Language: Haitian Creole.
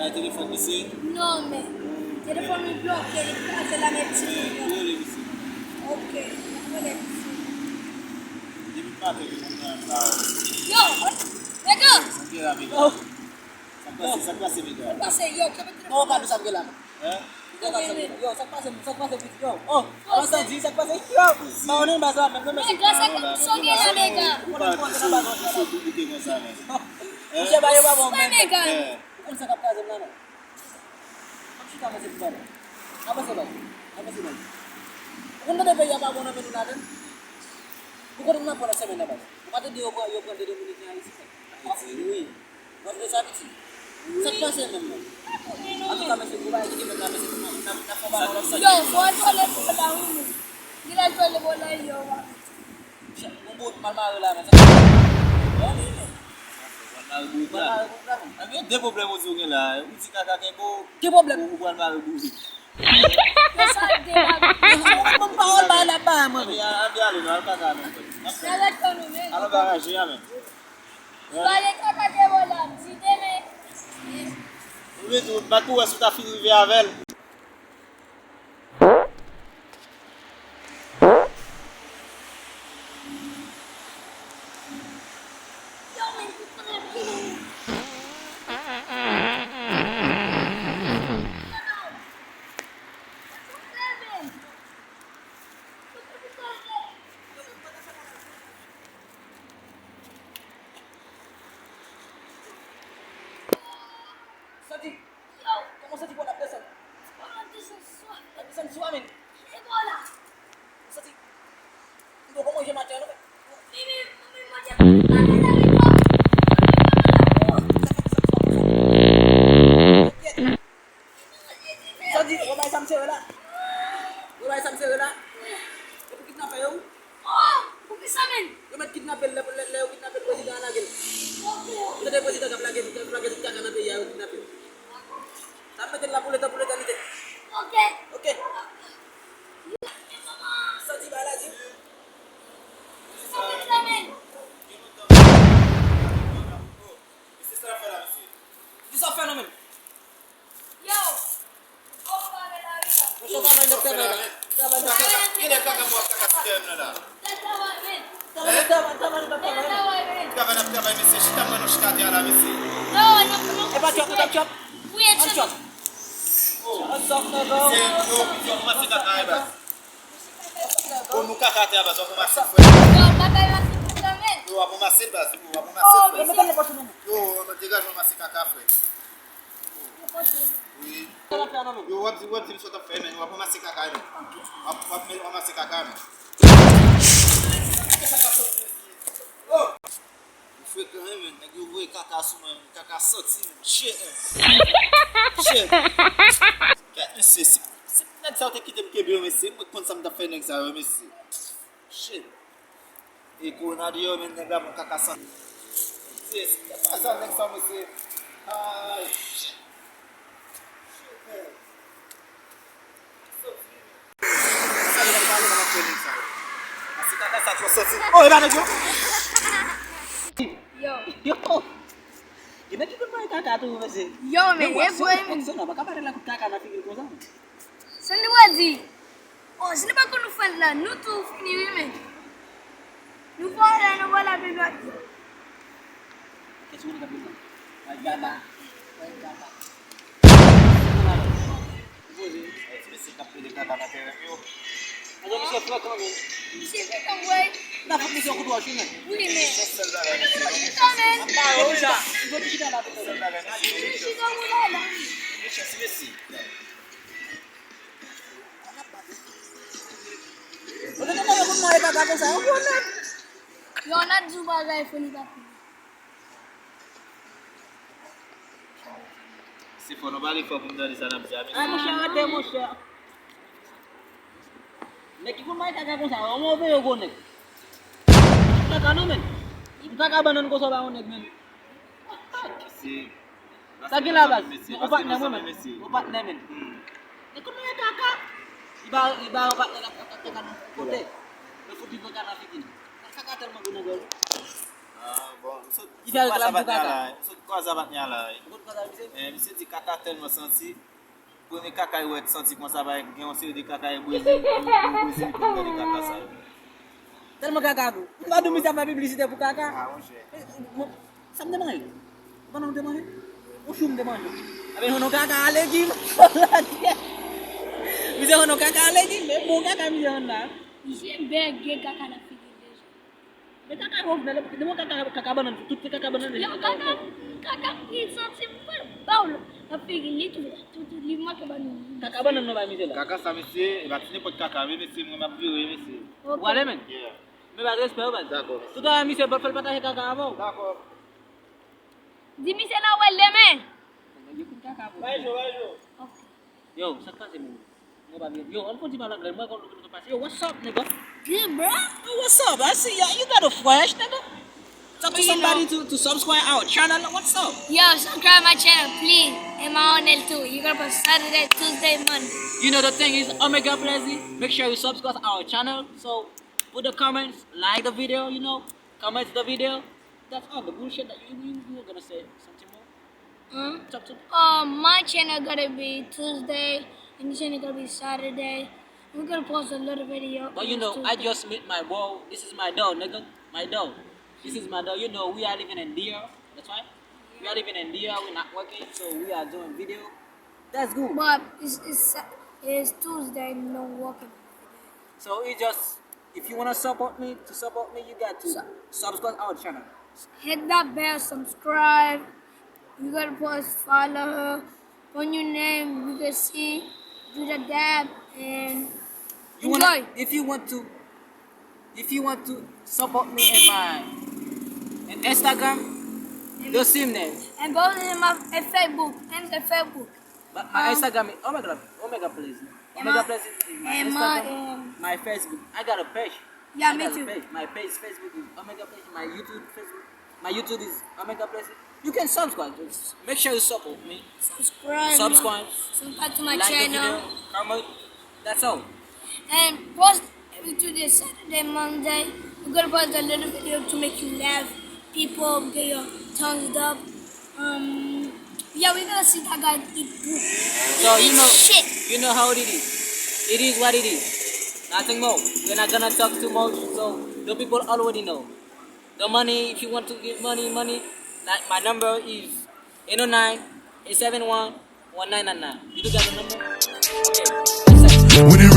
hai il telefono sì? Nome, telefono in blocco della medicina. Io le sì. Ok, vabbè. Dimmi fate che non è bravo. Yo, raga! Non dire la verità. Oh, Sa qua si vede. Ma sei io che avete no kan sa gela. Eh? Yo, sa pa se yo. Oh, awasa ji sa pa se yo. Ba onen ba sa me me. Mega, so che la mega. Sono tutti che cosa ne? Usha ba yo ba mo Ma me. mega. Kun sa kapta se nana. Aku ka me se ba. Apa se ba? Apa se ba? Kun da be ya ba mo na me na den. Bukan na pala se me na ba. Mata dia ko yo kan dia muni ni isi. Isi. Baru sabi si. Sa pa se me. Aku kami se buba jadi me kami se na pa ba ora sa. Yo, buat oleh pada ini. Gila oleh bola yo. Umbut mal la me. Avete dei problemi su che là? Musica che boh. Che problem? Bukan baru budi. Yo sai de la. Membawa bala ba mo. Abbiamo una altra cara. Nada con me. Allora ci ame. Vale kaka de bola. Si deme. Vedo, ma tu è stata finita via vel. Yo me encontré. Sadi. Kamu sadi buat apa sadi? Habisan suamin. Sadi. Ibu kamu je macam mana? Sadi, kau main samse lah. Kau main samse lah. Kau kidnap ayo. Kau main kidnap leo kidnap kau tidak lagi. Kita deposit agak lagi kita akan ada ya kidnap. Sampai dia lapule tadi. Okey. Sadi bala ji. Bisa fenomen. Kau tak main dokter lah. Tak main dokter. Ini kan kamu akan kasih dia lah. Taman dokter. Kava na kava mesi shita mano shikati ala mesi. Eba chop. Anchop. Anchop na go. Yo masika kaiba. Ko muka kati aba so kuma sifu. Yo apo masilba, apo masilba. Kau tak lepas semua. Yo matiga no masika kafre. Oui. Yo wabzi sota feme, apo masika kaiba. Apo masika kaiba. Oh. Foi quand même, eu vou caca sorti, shit. Shit. Não sei se não sabe que tem que ver mas quando você me dá fé nem sabe mas shit. E com nada eu me negar um caca sorti. Sim, passar nem sabe mas ai. Oh, era nego. Yo. Gina kita main kakak tu masih. Yo me boy. Sana ba kabar lang kakak na fikir ko sana. Sani wazi. Oh, sini ba kono falla nutu fini wime. Nu fala no wala be ba. Kesuwen ka bila. Gata. Esse capítulo de cada matéria meu. Aja ni chef ko men. Si be kan boy. Na fuk mission ko do sini. Wime. Amen. Oja. Ibo kita na betul. Si do mulala. Udah kita mau main kakak ko sa. Yo na juba ga funi ba. Se for no vale for mudar de sana mjami. Musya. Nek ko main kakak ko sa. Mo be yo go nek. Kakak no men. Kakak banan ko sa bangon nek men. Si Lagi lah bas. Upat na mo men. Upat na men. Nek ko main kakak. Iba upat na kakak kan kote. Puti ko kana fikin. Kakak ter maguna gol. Bon, Il fait réclame pour caca. quoi ça va tenir là? Beaucoup de choses, monsieur. Monsieur dit caca tellement senti. Premier caca il va senti comme ça va gagner une série de caca et Brésil pour de caca ça. Tellement caca. On va nous faire publicité pour caca. Ah mon cher. Ça me demande. Bon, on me demande. On me demande. Avec on caca à légumes. Monsieur on caca à légumes, mais bon caca monsieur on là. J'aime bien gay caca la figure déjà. Mais caca on fait de mon caca banane, tout caca banane. Yo, caca, il sentit pas la figure, tout livre que nous. Caca banane non va monsieur là. Caca ça monsieur, il va tenir pour caca, mais monsieur moi m'a virer monsieur. Voilà men. Yeah. Mais pas respect pas. D'accord. Tout à monsieur pas faire partager caca avant. D'accord. Dis-moi, c'est là où elle l'aimait. Yo, ça passe mon. Yo, on continue par l'anglais. Moi, on passe. Yo, what's up, nigga? Good, bro. Yo, what's up? I see ya. You got a flash, nigga. Talk to somebody to subscribe our channel. What's up? Yo, subscribe my channel, please. And my own L too. You're gonna put Saturday, Tuesday, Monday. You know the thing is, Omega Plazy. Make sure you subscribe our channel. So, put the comments, like the video. You know, comment the video. That's all the bullshit that you were gonna say. Something more. Talk to. My channel gonna be Tuesday, and your channel gonna be Saturday. We're gonna post a little video. But you know, I just met my bro. This is my dog, nigga. My dog. This is my dog. You know, we are living in Deer. That's right. We are living in Deer. We're not working, so we are doing video. That's good. But it's Tuesday, no working. So it just, if you wanna support me, you got to subscribe our channel. Hit that bell, subscribe. You gotta post, follow her. On your name, you can see, do the dab, and enjoy. If you want to support me in Instagram, the same name. And go to my Facebook, and the Facebook. But my Instagram is Omega Plays. Omega Plays is my and Instagram. My Facebook. I got a page. Yeah, I me got a too. page. My page Facebook is Omega Plays. My YouTube Facebook. My YouTube is Omega Plays. You can subscribe. Just make sure you support me. Subscribe Subscribe to my like the channel. video. Comment. That's all. And post every Tuesday, Saturday, Monday. We're gonna post a little video to make you laugh. People get your tongues up. Yeah, we're gonna see that guy eat poop. So He you eat know, shit. you know how it is. It is what it is. Nothing more. We're not gonna talk too much. So the people already know. The money, if you want to give money. Like my number is 809-871-1999. You do got the number? Okay. When it